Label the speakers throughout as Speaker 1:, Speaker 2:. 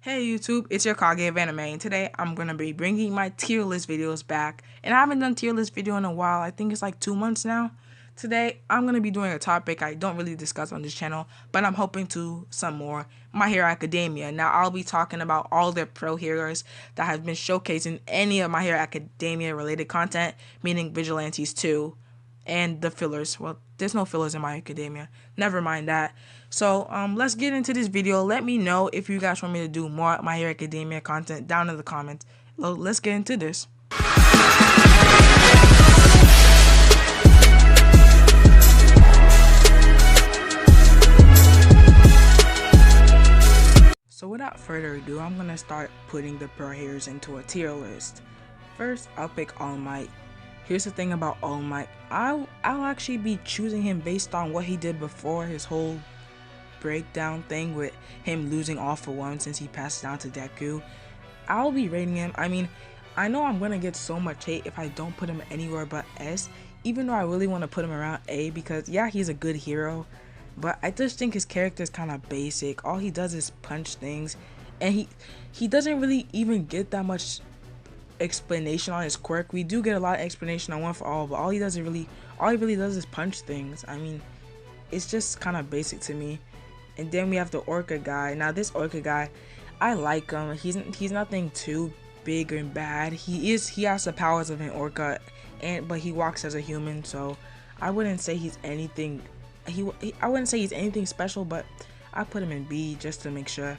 Speaker 1: Hey YouTube, it's your Kage of Anime, and today I'm going to be bringing my tier list videos back. And I haven't done tier list video in a while. I think it's like 2 months now. Today, I'm going to be doing a topic I don't really discuss on this channel, but I'm hoping to some more. My Hero Academia. Now, I'll be talking about all the pro heroes that have been showcased in any of My Hero Academia related content, meaning Vigilantes 2. And the fillers. Well, there's no fillers in My Academia. Never mind that. So, let's get into this video. Let me know if you guys want me to do more My Hero Academia content down in the comments. Let's get into this. So without further ado, I'm gonna start putting the pro heroes into a tier list. First, I'll pick All Might. Here's the thing about All Might. I'll actually be choosing him based on what he did before his whole breakdown thing with him losing All for One since he passed down to Deku. I'll be rating him. I mean, I know I'm gonna get so much hate if I don't put him anywhere but S, even though I really want to put him around A because yeah, he's a good hero, but I just think his character is kind of basic. All he does is punch things, and he doesn't really even get that much explanation on his quirk. We do get a lot of explanation on One for All, but all he really does is punch things. I mean, it's just kind of basic to me. And then we have the Orca guy. Now this Orca guy, I like him. He's nothing too big and bad. He has the powers of an Orca, but he walks as a human, so I wouldn't say he's anything. I wouldn't say he's anything special, but I put him in B just to make sure.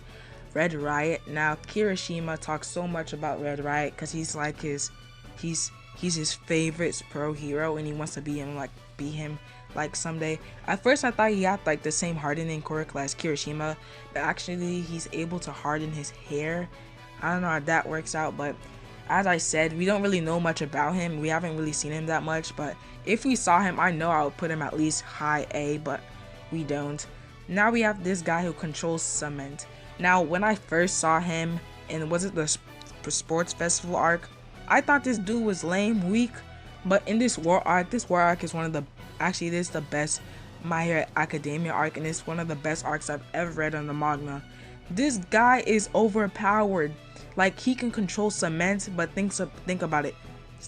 Speaker 1: Red Riot. Now Kirishima talks so much about Red Riot because he's like he's his favorite pro hero, and he wants to be him like someday. At first I thought he had like the same hardening quirk as Kirishima, but actually he's able to harden his hair. I don't know how that works out, but as I said, we don't really know much about him. We haven't really seen him that much, but if we saw him, I know I would put him at least high A, but we don't. Now we have this guy who controls cement. Now when I first saw him in, was it the sports festival arc, I thought this dude was lame, weak, but in this war arc is one of the, actually this is the best My Hero Academia arc, and it's one of the best arcs I've ever read on the manga. This guy is overpowered. Like, he can control cement, but think about it.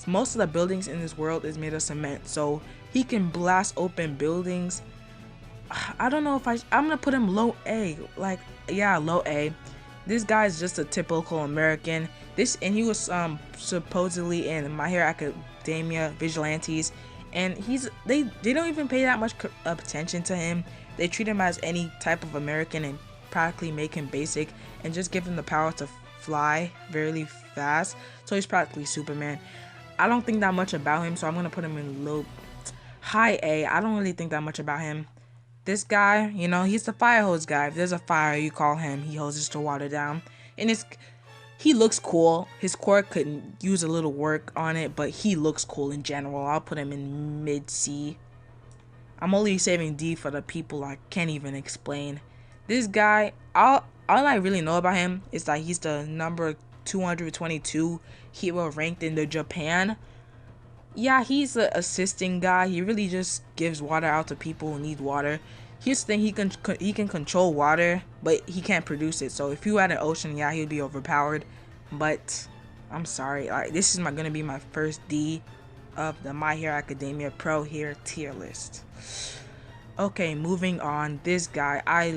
Speaker 1: Most of the buildings in this world is made of cement, so he can blast open buildings. I don't know if I'm gonna put him low A. Like, yeah, low A. This guy is just a typical American. And he was supposedly in My Hero Academia Vigilantes, and they don't even pay that much attention to him. They treat him as any type of American and practically make him basic and just give him the power to fly very fast, so he's practically Superman. I don't think that much about him, so I'm gonna put him in high A. I don't really think that much about him. This guy, you know, he's the fire hose guy. If there's a fire, you call him. He hoses the water down, and he looks cool. His quirk could use a little work on it, but he looks cool in general. I'll put him in mid C. I'm only saving D for the people I can't even explain. This guy, all I really know about him is that he's the number 222 hero ranked in the Japan. Yeah, he's an assisting guy. He really just gives water out to people who need water. Here's the thing, he can control water, but he can't produce it. So if you had an ocean, yeah, he'd be overpowered. But I'm sorry, this is gonna be my first D of the My Hero Academia Pro Hero tier list. Okay, moving on. This guy, I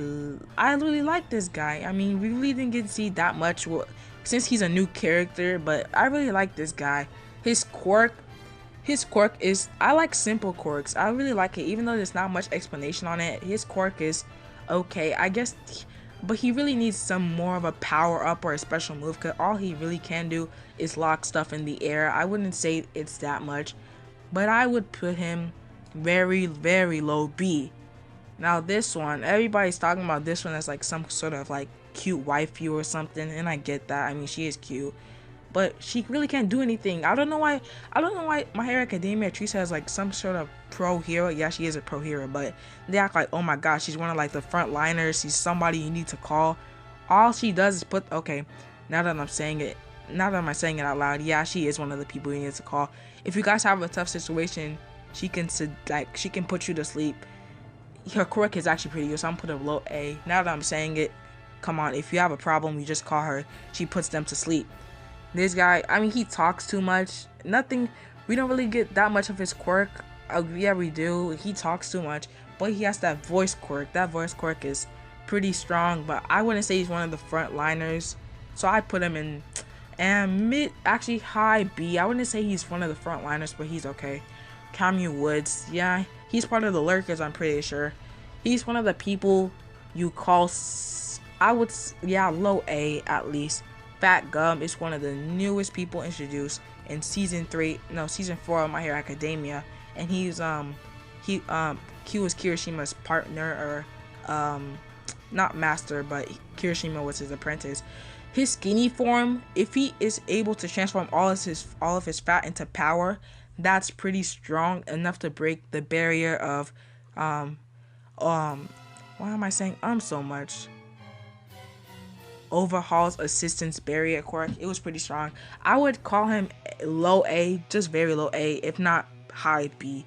Speaker 1: really like this guy. I mean, we really didn't get to see that much since he's a new character, but I really like this guy. His quirk is, I like simple quirks. I really like it, even though there's not much explanation on it. His quirk is okay, I guess, but he really needs some more of a power up or a special move, because all he really can do is lock stuff in the air. I wouldn't say it's that much, but I would put him very low B. Now this one, everybody's talking about this one as like some sort of like cute waifu or something, and I get that. I mean, she is cute, but she really can't do anything. I don't know why My Hero Academia treats her as like some sort of pro hero. Yeah, she is a pro hero, but they act like, oh my gosh, she's one of like the front liners, she's somebody you need to call. All she does is okay, now that I'm saying it out loud, yeah, she is one of the people you need to call. If you guys have a tough situation, she can put you to sleep. Her quirk is actually pretty good, so I'm putting a low A. Now that I'm saying it, Come on, if you have a problem, you just call her. She puts them to sleep. This guy, I mean, he talks too much. Nothing, we don't really get that much of his quirk. Yeah, we do. He talks too much, but he has that voice quirk. That voice quirk is pretty strong, but I wouldn't say he's one of the frontliners. So I put him in and mid, actually high B. I wouldn't say he's one of the frontliners, but he's okay. Camu Woods, yeah, he's part of the lurkers, I'm pretty sure. He's one of the people you call, yeah, low A at least. Fat Gum is one of the newest people introduced in season 4 of My Hero Academia, and he was Kirishima's partner, or not master, but Kirishima was his apprentice. His skinny form, if he is able to transform all of his fat into power, that's pretty strong enough to break the barrier of why am I saying so much? Overhaul's assistance barrier quirk. It was pretty strong. I would call him low A, just very low A, if not high B.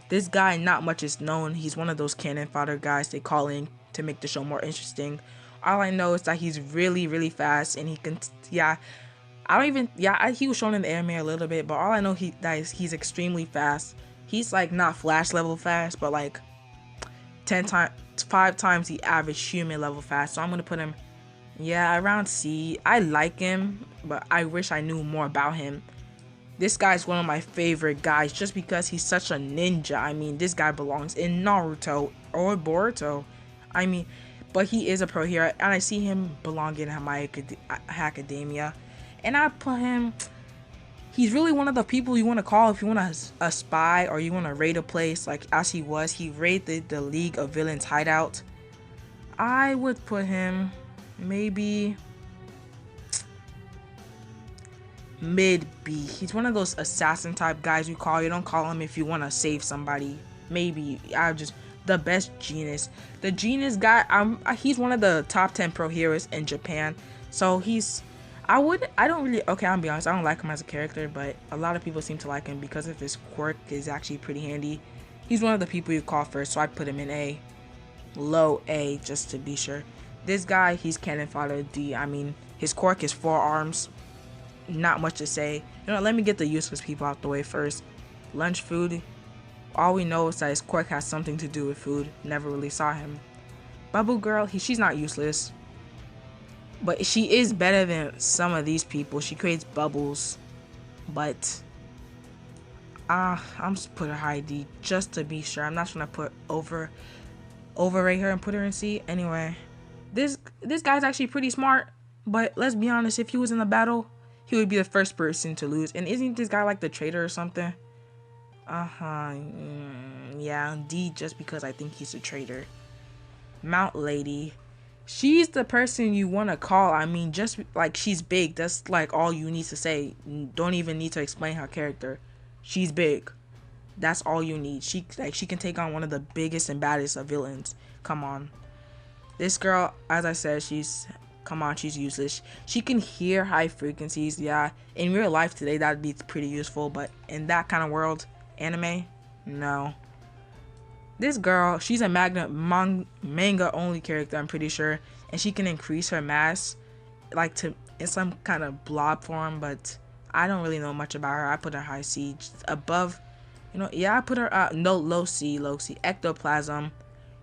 Speaker 1: This guy, not much is known. He's one of those cannon fodder guys they call in to make the show more interesting. All I know is that he's really, really fast, and he can, he was shown in the anime a little bit, but all I know he's extremely fast. He's like not Flash level fast, but like 5 times the average human level fast. So I'm gonna put him, around C. I like him, but I wish I knew more about him. This guy's one of my favorite guys just because he's such a ninja. I mean, this guy belongs in Naruto or Boruto. I mean, but he is a pro hero, and I see him belonging in My Academia. And I put him, he's really one of the people you want to call if you want a spy or you want to raid a place, like as he raided the League of Villains hideout. I would put him maybe mid B. He's one of those assassin type guys you call. You don't call him if you want to save somebody. Maybe the best genius. The genius guy, he's one of the top 10 pro heroes in Japan. So I'm be honest, I don't like him as a character, but a lot of people seem to like him because of his quirk is actually pretty handy. He's one of the people you call first, so I put him in A. Low A, just to be sure. This guy, he's cannon fodder D. I mean, his quirk is 4 arms. Not much to say. Let me get the useless people out the way first. Lunch food. All we know is that his quirk has something to do with food. Never really saw him. Bubble Girl, she's not useless, but she is better than some of these people. She creates bubbles, but I'm just put her high D just to be sure. I'm not trying to put overrate her and put her in C. Anyway, this guy's actually pretty smart, but let's be honest, if he was in a battle, he would be the first person to lose. And isn't this guy like the traitor or something? Yeah, D, just because I think he's a traitor. Mount Lady, she's the person you want to call. I mean, just like she's big, that's like all you need to say. Don't even need to explain her character. She's big. That's all you need. She can take on one of the biggest and baddest of villains. Come on. This girl, as I said, she's useless. She can hear high frequencies. Yeah, in real life today that'd be pretty useful, but in that kind of world, anime, no. This girl, she's a manga only character, I'm pretty sure, and she can increase her mass like in some kind of blob form, but I don't really know much about her. I put her high C. Just above, I put her low C. Ectoplasm.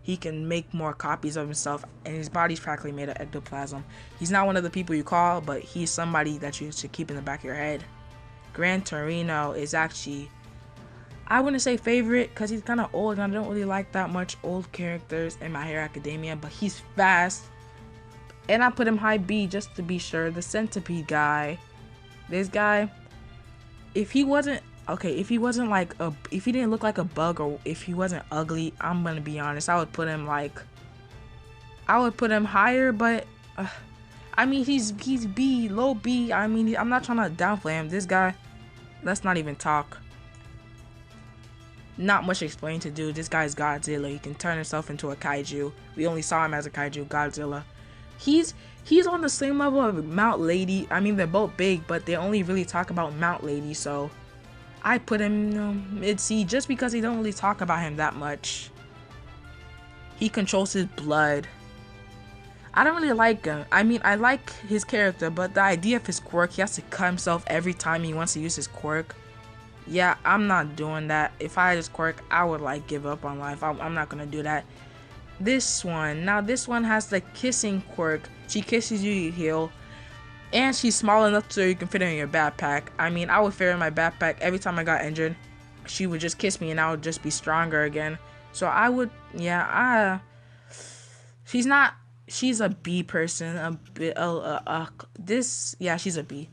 Speaker 1: He can make more copies of himself, and his body's practically made of ectoplasm. He's not one of the people you call, but he's somebody that you should keep in the back of your head. Gran Torino is actually, I wouldn't say favorite because he's kind of old, and I don't really like that much old characters in My Hero Academia, but he's fast. And I put him high B just to be sure. The centipede guy. This guy, if he didn't look like a bug, or if he wasn't ugly, I'm gonna be honest, I would put him higher, but I mean, he's B, low B. I mean, I'm not trying to downplay him. This guy, let's not even talk. Not much explaining to do. This guy's Godzilla. He can turn himself into a kaiju. We only saw him as a kaiju, Godzilla. He's on the same level of Mount Lady. I mean, they're both big, but they only really talk about Mount Lady, so I put him mid C just because they don't really talk about him that much. He controls his blood. I don't really like him. I mean, I like his character, but the idea of his quirk, he has to cut himself every time he wants to use his quirk. Yeah, I'm not doing that. If I had his quirk, I would like give up on life. I'm not gonna do that. This one, now this one has the kissing quirk. She kisses you, you heal. And she's small enough so you can fit her in your backpack. I mean, I would fit her in my backpack every time I got injured. She would just kiss me and I would just be stronger again. So I would, yeah, she's a B person, a bit, she's a B.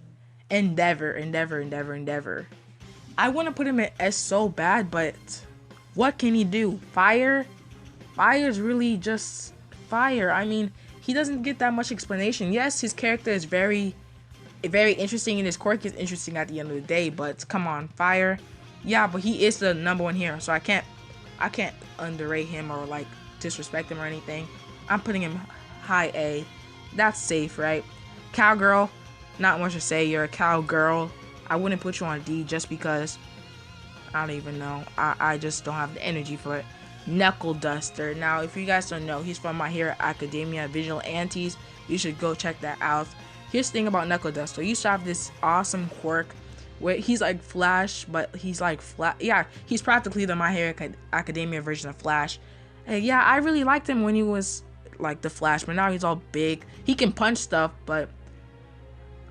Speaker 1: Endeavor. I want to put him in S so bad, but what can he do? Fire? Fire's really just fire. I mean, he doesn't get that much explanation. Yes, his character is very interesting and his quirk is interesting at the end of the day, but come on, fire. Yeah, but he is the #1 hero, so I can't underrate him or like disrespect him or anything. I'm putting him high A. That's safe, right? Cowgirl, not much to say. You're a cowgirl. I wouldn't put you on D just because I don't even know. I just don't have the energy for it. Knuckle Duster. Now, if you guys don't know, he's from My Hero Academia, Visual Antis. You should go check that out. Here's the thing about Knuckle Duster. He used to have this awesome quirk where he's like Flash, but he's like flat. Yeah, he's practically the My Hero Academia version of Flash. And yeah, I really liked him when he was like the Flash, but now he's all big. He can punch stuff, but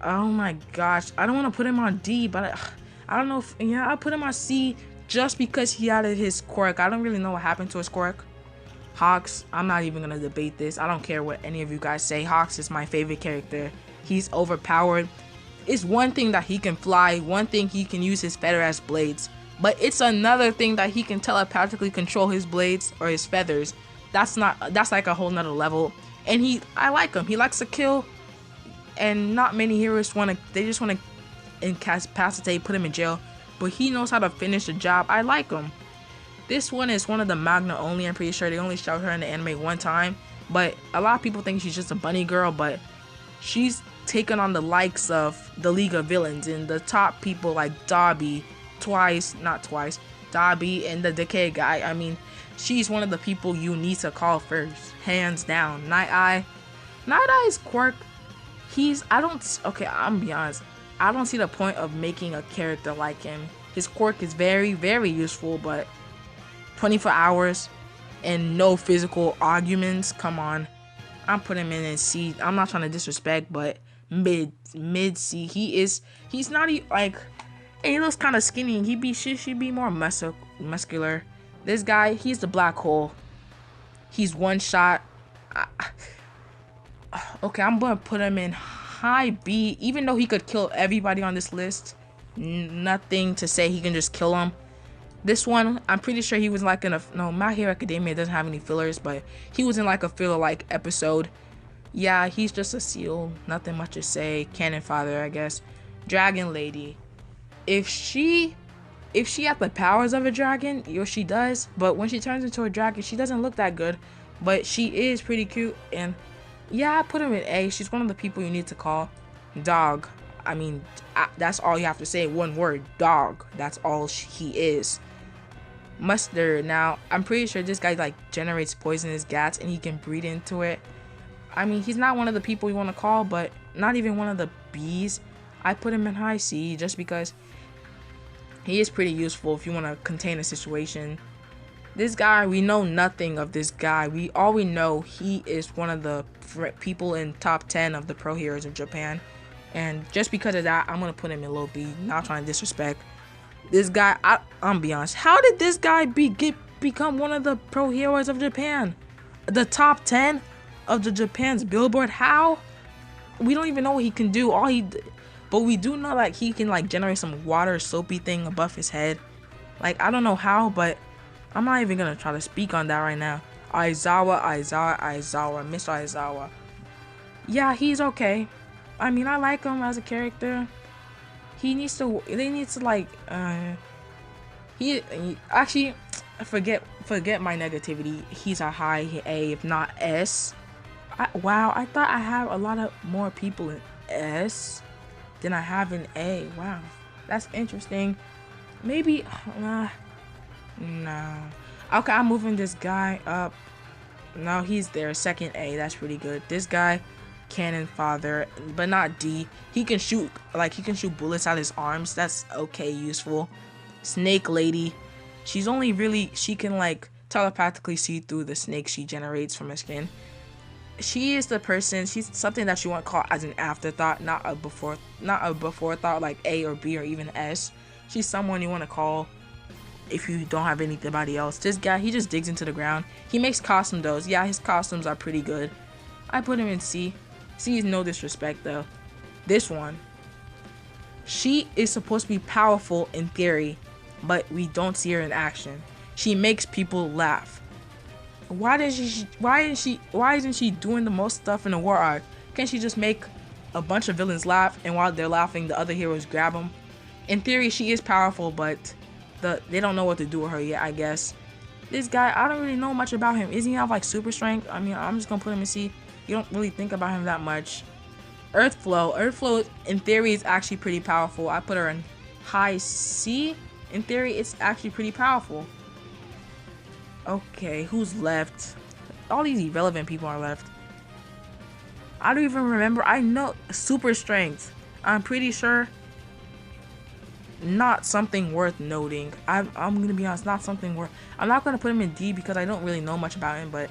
Speaker 1: oh my gosh, I don't want to put him on D, but I don't know if, yeah, I'll put him on C just because he added his quirk. I don't really know what happened to his quirk. Hawks, I'm not even gonna debate this. I don't care what any of you guys say. Hawks is my favorite character. He's overpowered. It's one thing that he can fly, one thing he can use his feather as blades, but it's another thing that he can telepathically control his blades or his feathers. That's like a whole nother level. And I like him. He likes to kill, and not many heroes they just wanna incapacitate, put him in jail. But he knows how to finish the job. I like him. This one is one of the Magna only. I'm pretty sure they only showed her in the anime one time. But a lot of people think she's just a bunny girl, but she's taken on the likes of the League of Villains and the top people like Dobby, Dobby and the Decay guy. I mean, she's one of the people you need to call first, hands down. Night Eye's quirk, I'm be honest, I don't see the point of making a character like him. His quirk is very, very useful, but 24 hours and no physical arguments, come on. I'm putting him in C. I'm not trying to disrespect, but mid C. He's not even like, he looks kind of skinny. She should be more muscular. This guy, he's the black hole. He's one shot. Okay, I'm gonna put him in high B, even though he could kill everybody on this list. Nothing to say he can just kill them. This one, I'm pretty sure he was like My Hero Academia doesn't have any fillers, but he was in like a filler like episode. Yeah, he's just a seal. Nothing much to say. Cannon fodder, I guess. Dragon Lady. If she had the powers of a dragon, she does, but when she turns into a dragon, she doesn't look that good. But she is pretty cute, and yeah, I put him in A. She's one of the people you need to call. Dog. I mean, that's all you have to say. One word. Dog. That's all he is. Mustard. Now, I'm pretty sure this guy like generates poisonous gas and he can breathe into it. I mean, he's not one of the people you want to call, but not even one of the B's. I put him in high C just because he is pretty useful if you want to contain a situation. This guy, we know nothing of this guy. All we know, he is one of the people in top 10 of the pro heroes of Japan. And just because of that, I'm going to put him in low B. Not trying to disrespect. This guy, I'm be honest. How did this guy become one of the pro heroes of Japan? The top 10 of the Japan's Billboard? How? We don't even know what he can do. But we do know like he can like generate some water soapy thing above his head. Like, I don't know how, but I'm not even gonna try to speak on that right now. Mr. Aizawa. Yeah, he's okay. I mean, I like him as a character. They need to like, he actually, forget my negativity. He's a high A, if not S. Wow, I thought I have a lot of more people in S than I have in A. Wow, that's interesting. Maybe, no. Okay, I'm moving this guy up. Now he's there, second A. That's pretty good. This guy, cannon father, but not D. He can shoot bullets out his arms. That's okay, useful. Snake lady. She can like telepathically see through the snake she generates from her skin. She is the person. She's something that you want to call as an afterthought, not a before thought like A or B or even S. She's someone you want to call if you don't have anybody else. This guy, he just digs into the ground. He makes costume doughs. Yeah, his costumes are pretty good. I put him in C. C is no disrespect though. This one, she is supposed to be powerful in theory, but we don't see her in action. She makes people laugh. Why isn't she doing the most stuff in the war arc? Can't she just make a bunch of villains laugh, and while they're laughing, the other heroes grab them? In theory, she is powerful, but they don't know what to do with her yet, I guess. This guy, I don't really know much about him. Does he have like super strength? I mean, I'm just gonna put him in C. You don't really think about him that much. Earthflow in theory is actually pretty powerful. I put her in high C. In theory, it's actually pretty powerful. Okay, who's left? All these irrelevant people are left. I don't even remember. I know super strength. I'm pretty sure not something worth noting. I'm gonna be honest, not something worth. I'm not gonna put him in D because I don't really know much about him, but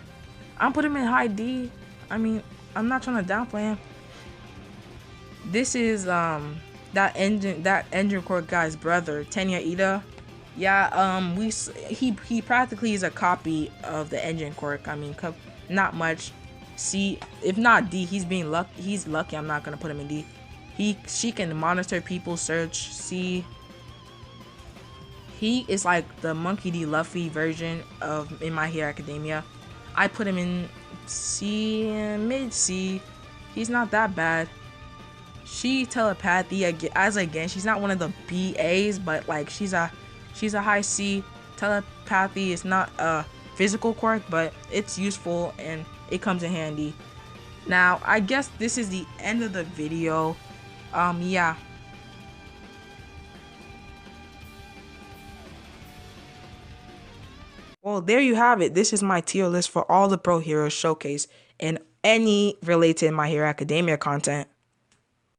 Speaker 1: I'm putting him in high D. I mean, I'm not trying to downplay him. This is that engine quirk guy's brother, Bnha. Yeah, he practically is a copy of the engine quirk. I mean, not much. C, if not D, he's lucky. I'm not gonna put him in D. She can monitor people, search. C, he is like the Monkey D. Luffy version of In My Hero Academia. I put him in C, mid C. He's not that bad. She telepathy again. She's not one of the BAs, but like she's a high C. Telepathy is not a physical quirk, but it's useful and it comes in handy. Now, I guess this is the end of the video. Yeah. Well, there you have it. This is my tier list for all the Pro Heroes showcase and any related My Hero Academia content.